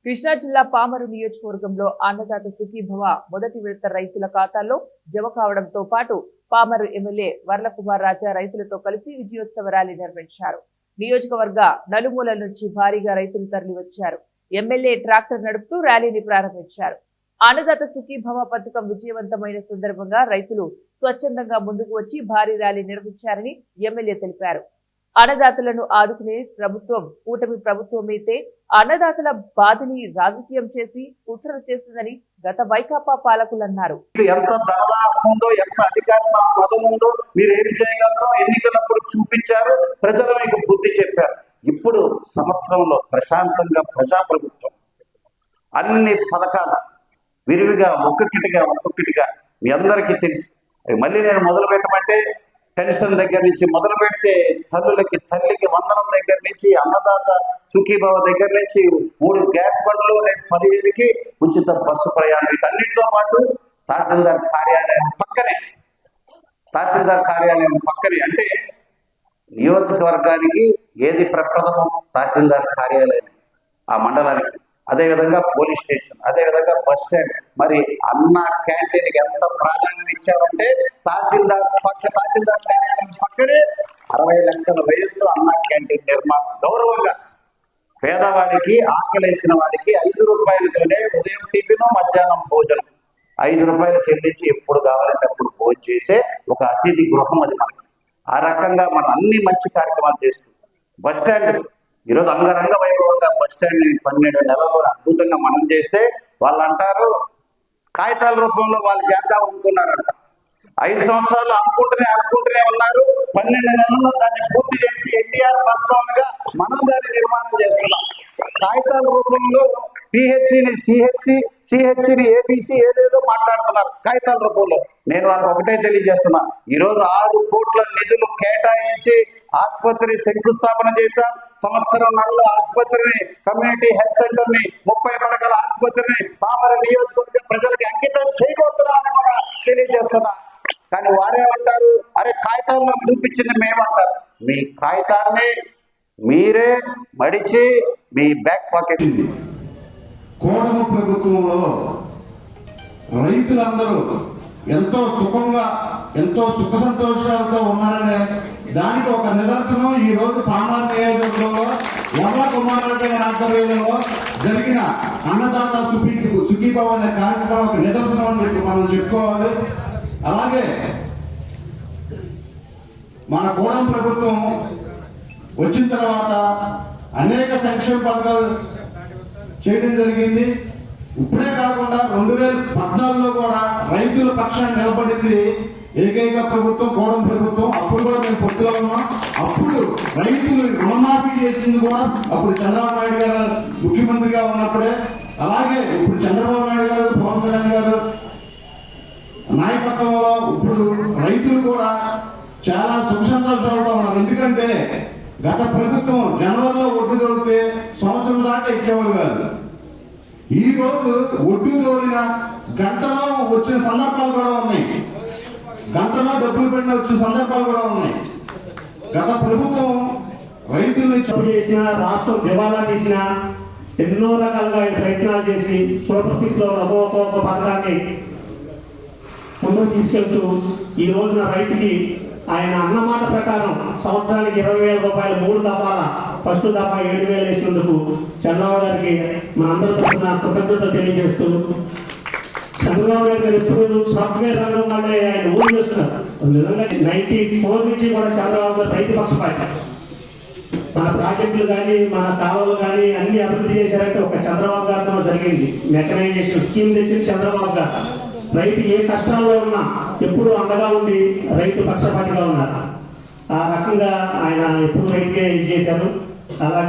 కృష్ణా జిల్లా పామరు నియోజకవర్గంలో అన్నదాత సుఖీభవ మొదటి విడత రైతుల ఖాతాల్లో జమ కావడంతో పాటు పామరు ఎమ్మెల్యే వర్లకుమార్ రాజా రైతులతో కలిసి విజయోత్సవ ర్యాలీ నిర్వహించారు. నియోజకవర్గ నలుమూలల నుంచి భారీగా రైతులు తరలివచ్చారు. ఎమ్మెల్యే ట్రాక్టర్ నడుపుతూ ర్యాలీని ప్రారంభించారు. అన్నదాత సుఖీభవ పథకం విజయవంతమైన సందర్భంగా రైతులు స్వచ్ఛందంగా ముందుకు వచ్చి భారీ ర్యాలీ నిర్వహించారని ఎమ్మెల్యే తెలిపారు. అన్నదాతలను ఆదుకునే ప్రభుత్వం కూటమి ప్రభుత్వమైతే అన్నదాతల బాధని రాజకీయం చేసి కుట్ర చేస్తుందని గత వైకాపా పాలకులన్నారు. ఎంత ధనలాభం ఉందో, ఎంత అధికార పదం ఉందో మీరు ఏం చేయగలరో ఎన్నికలప్పుడు చూపించారు. ప్రజలు మీకు బుద్ధి చెప్పారు. ఇప్పుడు సంవత్సరంలో ప్రశాంతంగా ప్రజాప్రభుత్వం అన్ని పథకాలు విరివిగా ఒక్కొక్కటిగా మీ అందరికీ తెలుసు. మళ్ళీ నేను మొదలు పెట్టమంటే పెన్షన్ దగ్గర నుంచి మొదలు పెడితే తల్లికి వందనం దగ్గర నుంచి అన్నదాత సుఖీభవ దగ్గర నుంచి 3 గ్యాస్ బండ్లు, రేపు 15కి ఉచిత బస్సు ప్రయాణం, వీటన్నిటితో పాటు తహసీల్దార్ కార్యాలయం పక్కనే అంటే నియోజకవర్గానికి ఏది ప్రప్రథమం తహసీల్దార్ కార్యాలయం ఆ మండలానికి, అదేవిధంగా పోలీస్ స్టేషన్, అదేవిధంగా బస్ స్టాండ్. మరి అన్న క్యాంటీన్కి ఎంత ప్రాధాన్యం ఇచ్చామంటే తహసీల్దార్ కార్యాలయం పక్కనే 60 లక్షల వ్యయంతో అన్న క్యాంటీన్ నిర్మాణం. గౌరవంగా పేదవాడికి, ఆకలేసిన వాడికి 5 రూపాయలతోనే ఉదయం టిఫిన్, మధ్యాహ్నం భోజనం 5 రూపాయలు చెల్లించి ఎప్పుడు కావాలంటే అప్పుడు భోజనం చేసే ఒక అతిథి గృహం అది మనకి. ఆ రకంగా మనం అన్ని మంచి కార్యక్రమాలు చేస్తూ బస్ స్టాండ్ ఈరోజు అంగరంగ వైభవంగా బస్ స్టాండ్ 12 నెలల్లో అద్భుతంగా మనం చేస్తే వాళ్ళు అంటారు కాగితాల రూపంలో వాళ్ళు చేద్దాం అనుకున్నారంట. 5 సంవత్సరాలు అనుకుంటూనే ఉన్నారు. 12 నెలల్లో దాన్ని పూర్తి చేసి ఎన్టీఆర్ ప్రస్తావనగా మనం దాన్ని నిర్మాణం చేస్తున్నాం. కాగితాల రూపంలో పిహెచ్సిని సిహెచ్సిని ఏబిసి ఏదేదో మాట్లాడుతున్నారు కాగితాల రూపంలో. నేను వాళ్ళకి ఒకటే తెలియజేస్తున్నా, ఈరోజు 6 కోట్ల నిధులు కేటాయించి ఆసుపత్రి శంకుస్థాపన చేశాం. సంవత్సరంలో ఆసుపత్రిని, కమ్యూనిటీ హెల్త్ సెంటర్ ని, 30 పడకల ఆసుపత్రిని పామరు నియోజకవర్గ ప్రజలకి అంకితం చేయబోతున్నామని కూడా తెలియజేస్తున్నా. కానీ వారేమంటారు, అరే కాగితాల్లో చూపించింది మేమంటారు. మీ కాగితాన్ని మీరే మడిచి మీ బ్యాక్ పాకెట్. కూటమి ప్రభుత్వంలో రైతులందరూ ఎంతో సుఖంగా, ఎంతో సుఖ సంతోషాలతో ఉన్నారనే దానికి ఒక నిదర్శనం ఈ రోజు పామరు నియోజకవర్గంలో వర్లకుమార్ గారి ఆధ్వర్యంలో జరిగిన అన్నదాత సుఖీభవ అనే కార్యక్రమం ఒక నిదర్శనం అని చెప్పి మనం చెప్పుకోవాలి. అలాగే మన కూటమి ప్రభుత్వం వచ్చిన తర్వాత అనేక సంక్షేమ పథకాలు చేయడం జరిగింది. ఇప్పుడే కాకుండా 2014లో కూడా రైతుల పక్షాన్ని నిలబడింది ఏకైక ప్రభుత్వం కూటమి ప్రభుత్వం. అప్పుడు కూడా మేము పొత్తులో ఉన్నాం. అప్పుడు రైతులు రుణమాఫీ చేసింది కూడా అప్పుడు చంద్రబాబు నాయుడు గారు ముఖ్యమంత్రిగా ఉన్నప్పుడే. అలాగే ఇప్పుడు చంద్రబాబు నాయుడు గారు, పవన్ కళ్యాణ్ గారు నాయకత్వంలో ఇప్పుడు రైతులు కూడా చాలా సుఖ సంతోషాలతో ఉన్నారు. ఎందుకంటే గత ప్రభుత్వం జనవరిలో ఒడ్డు తోలితే సంవత్సరం దాకా ఇచ్చేవాళ్ళు కాదు. ఈ రోజు ఒడ్డు తోలిన గంటలో వచ్చిన సందర్భాలు కూడా ఉన్నాయి. గంటలో డబ్బులు పడిన వచ్చిన సందర్భాలు కూడా ఉన్నాయి. గత ప్రభుత్వం రైతుల్ని చేసిన, రాష్ట్రం దివాలా తీసిన, ఎన్నో రకాలుగా ప్రయత్నాలు చేసి సూపర్ 6లో ఒక్కొక్క పథకాన్ని ముందుకు తీసుకెళ్తూ ఈ రోజున రైతుకి ఆయన అన్నమాట ప్రకారం సంవత్సరానికి 20,000 రూపాయలు 3 దఫాల ఫస్ట్ దఫా 7,000 వేసినందుకు చంద్రబాబు గారికి మనందరూ తరఫున కృతజ్ఞతలు తెలియజేస్తూ, చంద్రబాబు నాయుడు గారు ఎప్పుడు సాఫ్ట్వేర్ రంగం అంటే ఆయన ఊరు చేస్తున్నారు. నిజంగా 94 నుంచి కూడా చంద్రబాబు గారు రైతు పక్షపాతి. మన ప్రాజెక్టులు కానీ, మన కాలువలు కానీ అన్ని అభివృద్ధి చేశారంటే ఒక చంద్రబాబు గారితో జరిగింది. మెకనైజేషన్ స్కీమ్ తెచ్చిన చంద్రబాబు గారు. రైతు ఏ కష్టాల్లో ఉన్నా ఎప్పుడు అండగా ఉండి రైతు పక్షపాతిగా ఉన్నారు. ఆ రకంగా ఆయన ఎప్పుడు రైతుకే ఇది చేశారు. అలాగే